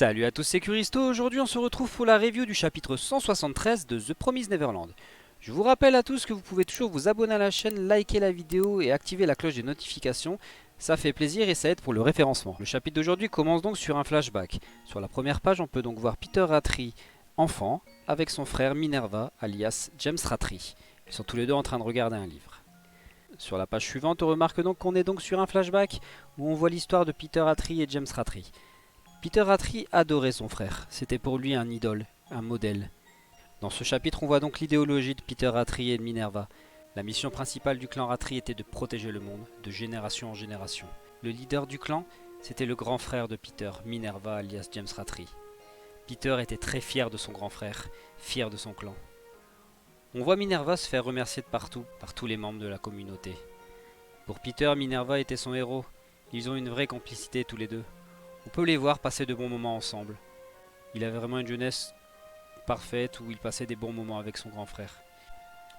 Salut à tous, c'est Curisto. Aujourd'hui on se retrouve pour la review du chapitre 173 de The Promised Neverland. Je vous rappelle à tous que vous pouvez toujours vous abonner à la chaîne, liker la vidéo et activer la cloche des notifications. Ça fait plaisir et ça aide pour le référencement. Le chapitre d'aujourd'hui commence donc sur un flashback. Sur la première page on peut donc voir Peter Rattray, enfant, avec son frère Minerva, alias James Rattray. Ils sont tous les deux en train de regarder un livre. Sur la page suivante on remarque donc qu'on est donc sur un flashback où on voit l'histoire de Peter Rattray et James Rattray. Peter Rattray adorait son frère, c'était pour lui un idole, un modèle. Dans ce chapitre, on voit donc l'idéologie de Peter Rattray et de Minerva. La mission principale du clan Rattray était de protéger le monde, de génération en génération. Le leader du clan, c'était le grand frère de Peter, Minerva alias James Rattray. Peter était très fier de son grand frère, fier de son clan. On voit Minerva se faire remercier de partout, par tous les membres de la communauté. Pour Peter, Minerva était son héros. Ils ont une vraie complicité tous les deux. On peut les voir passer de bons moments ensemble. Il avait vraiment une jeunesse parfaite où il passait des bons moments avec son grand frère.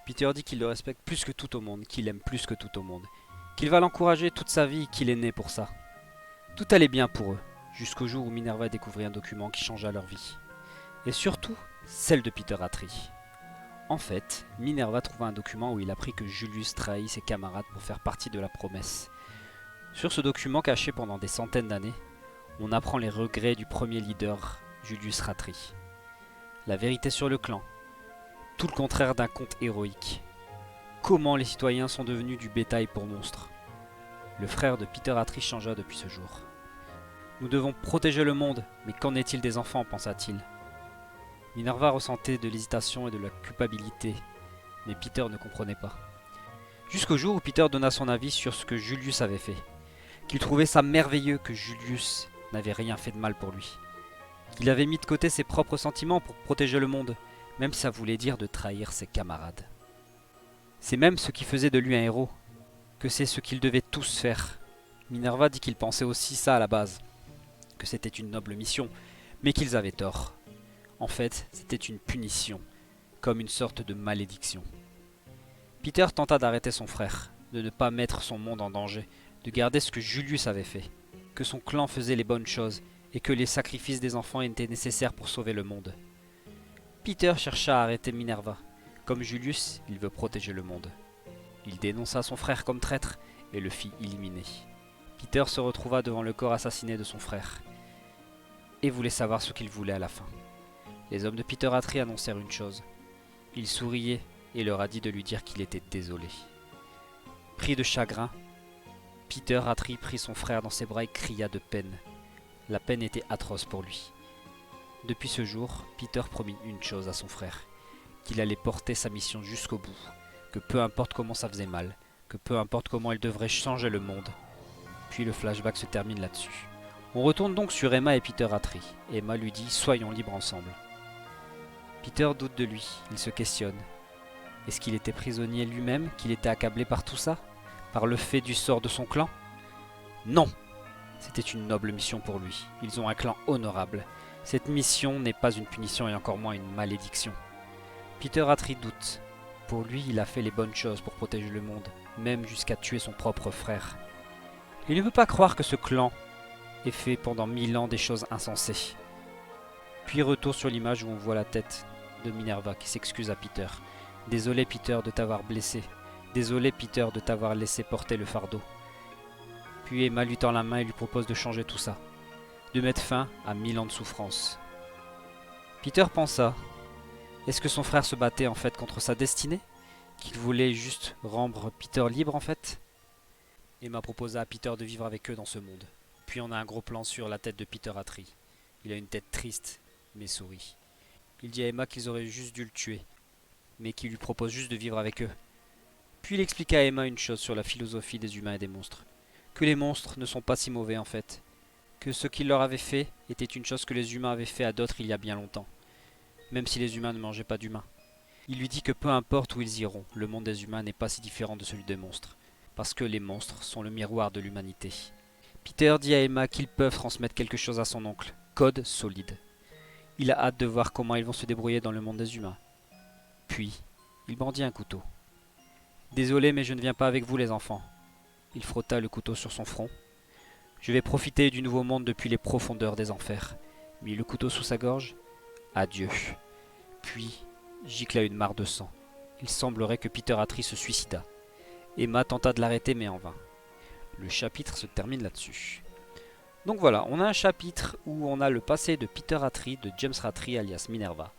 Peter dit qu'il le respecte plus que tout au monde, qu'il aime plus que tout au monde, qu'il va l'encourager toute sa vie, qu'il est né pour ça. Tout allait bien pour eux, jusqu'au jour où Minerva découvrit un document qui changea leur vie. Et surtout, celle de Peter Rattray. En fait, Minerva trouva un document où il apprit que Julius trahit ses camarades pour faire partie de la promesse. Sur ce document caché pendant des centaines d'années, on apprend les regrets du premier leader, Julius Rattray. La vérité sur le clan, tout le contraire d'un conte héroïque. Comment les citoyens sont devenus du bétail pour monstres. Le frère de Peter Rattray changea depuis ce jour. Nous devons protéger le monde, mais qu'en est-il des enfants, pensa-t-il. Minerva ressentait de l'hésitation et de la culpabilité, mais Peter ne comprenait pas. Jusqu'au jour où Peter donna son avis sur ce que Julius avait fait. Qu'il trouvait ça merveilleux que Julius n'avait rien fait de mal pour lui. Qu'il avait mis de côté ses propres sentiments pour protéger le monde, même si ça voulait dire de trahir ses camarades. C'est même ce qui faisait de lui un héros, que c'est ce qu'ils devaient tous faire. Minerva dit qu'il pensait aussi ça à la base, que c'était une noble mission, mais qu'ils avaient tort. En fait, c'était une punition, comme une sorte de malédiction. Peter tenta d'arrêter son frère, de ne pas mettre son monde en danger, de garder ce que Julius avait fait, que son clan faisait les bonnes choses et que les sacrifices des enfants étaient nécessaires pour sauver le monde. Peter chercha à arrêter Minerva. Comme Julius, il veut protéger le monde. Il dénonça son frère comme traître et le fit éliminer. Peter se retrouva devant le corps assassiné de son frère et voulait savoir ce qu'il voulait à la fin. Les hommes de Peter Rattray annoncèrent une chose. Il souriait et leur a dit de lui dire qu'il était désolé. Pris de chagrin, Peter Rattray prit son frère dans ses bras et cria de peine. La peine était atroce pour lui. Depuis ce jour, Peter promit une chose à son frère, qu'il allait porter sa mission jusqu'au bout, que peu importe comment ça faisait mal, que peu importe comment il devrait changer le monde. Puis le flashback se termine là-dessus. On retourne donc sur Emma et Peter Rattray. Emma lui dit « Soyons libres ensemble ». Peter doute de lui, il se questionne. Est-ce qu'il était prisonnier lui-même, qu'il était accablé par tout ça ? Par le fait du sort de son clan ? Non ! C'était une noble mission pour lui. Ils ont un clan honorable. Cette mission n'est pas une punition et encore moins une malédiction. Peter Rattray doute. Pour lui, il a fait les bonnes choses pour protéger le monde, même jusqu'à tuer son propre frère. Il ne peut pas croire que ce clan ait fait pendant 1000 ans des choses insensées. Puis retour sur l'image où on voit la tête de Minerva qui s'excuse à Peter. Désolé Peter de t'avoir blessé. Désolé Peter de t'avoir laissé porter le fardeau. Puis Emma lui tend la main et lui propose de changer tout ça. De mettre fin à 1000 ans de souffrance. Peter pensa. Est-ce que son frère se battait en fait contre sa destinée? Qu'il voulait juste rendre Peter libre en fait? Emma proposa à Peter de vivre avec eux dans ce monde. Puis on a un gros plan sur la tête de Peter Rattray. Il a une tête triste, mais sourit. Il dit à Emma qu'ils auraient juste dû le tuer, mais qu'il lui propose juste de vivre avec eux. Puis il expliqua à Emma une chose sur la philosophie des humains et des monstres. Que les monstres ne sont pas si mauvais en fait. Que ce qu'il leur avait fait était une chose que les humains avaient fait à d'autres il y a bien longtemps. Même si les humains ne mangeaient pas d'humains. Il lui dit que peu importe où ils iront, le monde des humains n'est pas si différent de celui des monstres. Parce que les monstres sont le miroir de l'humanité. Peter dit à Emma qu'ils peuvent transmettre quelque chose à son oncle. Code solide. Il a hâte de voir comment ils vont se débrouiller dans le monde des humains. Puis, il brandit un couteau. Désolé, mais je ne viens pas avec vous les enfants. Il frotta le couteau sur son front. Je vais profiter du nouveau monde depuis les profondeurs des enfers. mit le couteau sous sa gorge. Adieu. Puis gicla une mare de sang. Il semblerait que Peter Attree se suicida. Emma tenta de l'arrêter mais en vain. Le chapitre se termine là-dessus. Donc voilà, on a un chapitre où on a le passé de Peter Attree, de James Rattray alias Minerva,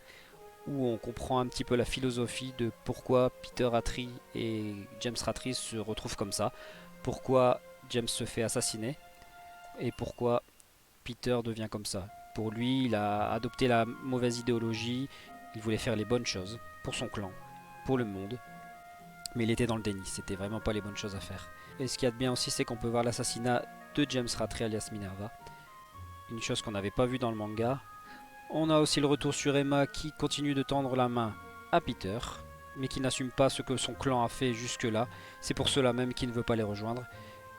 où on comprend un petit peu la philosophie de pourquoi Peter Attree et James Rattray se retrouvent comme ça, pourquoi James se fait assassiner et pourquoi Peter devient comme ça. Pour lui, il a adopté la mauvaise idéologie, il voulait faire les bonnes choses pour son clan, pour le monde, mais il était dans le déni, c'était vraiment pas les bonnes choses à faire. Et ce qu'il y a de bien aussi, c'est qu'on peut voir l'assassinat de James Rattray alias Minerva, une chose qu'on n'avait pas vue dans le manga. On a aussi le retour sur Emma qui continue de tendre la main à Peter, mais qui n'assume pas ce que son clan a fait jusque là, c'est pour cela même qu'il ne veut pas les rejoindre.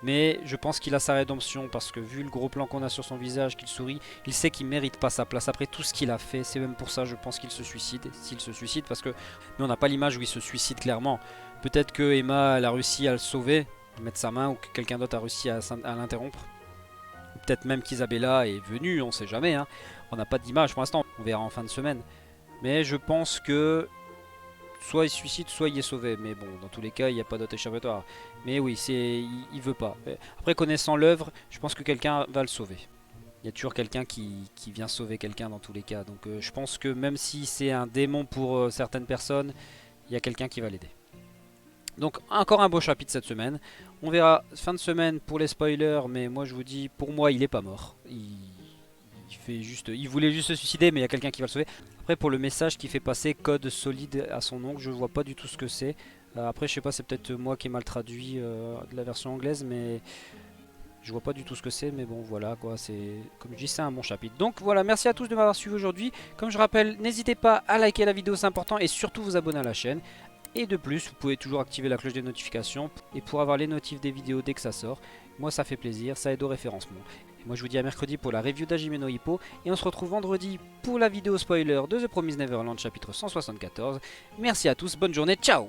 Mais je pense qu'il a sa rédemption parce que vu le gros plan qu'on a sur son visage, qu'il sourit, il sait qu'il mérite pas sa place après tout ce qu'il a fait. C'est même pour ça je pense qu'il se suicide, s'il se suicide, parce que mais on n'a pas l'image où il se suicide clairement. Peut-être que Emma elle a réussi à le sauver, mettre sa main, ou que quelqu'un d'autre a réussi à l'interrompre. Peut-être même qu'Isabella est venue, on sait jamais. Hein. On n'a pas d'image pour l'instant, on verra en fin de semaine. Mais je pense que soit il se suicide, soit il est sauvé. Mais bon, dans tous les cas, il n'y a pas d'autre échappatoire. Mais oui, il veut pas. Après, connaissant l'œuvre, je pense que quelqu'un va le sauver. Il y a toujours quelqu'un qui vient sauver quelqu'un dans tous les cas. Donc je pense que même si c'est un démon pour certaines personnes, il y a quelqu'un qui va l'aider. Donc encore un beau chapitre cette semaine. On verra fin de semaine pour les spoilers, mais moi je vous dis, pour moi il est pas mort. Il voulait juste se suicider, mais il y a quelqu'un qui va le sauver. Après pour le message qui fait passer code solide à son oncle, je vois pas du tout ce que c'est. Après je sais pas, c'est peut-être moi qui ai mal traduit de la version anglaise, mais je vois pas du tout ce que c'est. Mais bon voilà quoi, c'est comme je dis, c'est un bon chapitre. Donc voilà, merci à tous de m'avoir suivi aujourd'hui. Comme je rappelle, n'hésitez pas à liker la vidéo, c'est important, et surtout vous abonner à la chaîne. Et de plus, vous pouvez toujours activer la cloche des notifications et pour avoir les notifs des vidéos dès que ça sort. Moi ça fait plaisir, ça aide au référencement. Et moi je vous dis à mercredi pour la review d'Hajime no Ippo. Et on se retrouve vendredi pour la vidéo spoiler de The Promised Neverland chapitre 174. Merci à tous, bonne journée, ciao!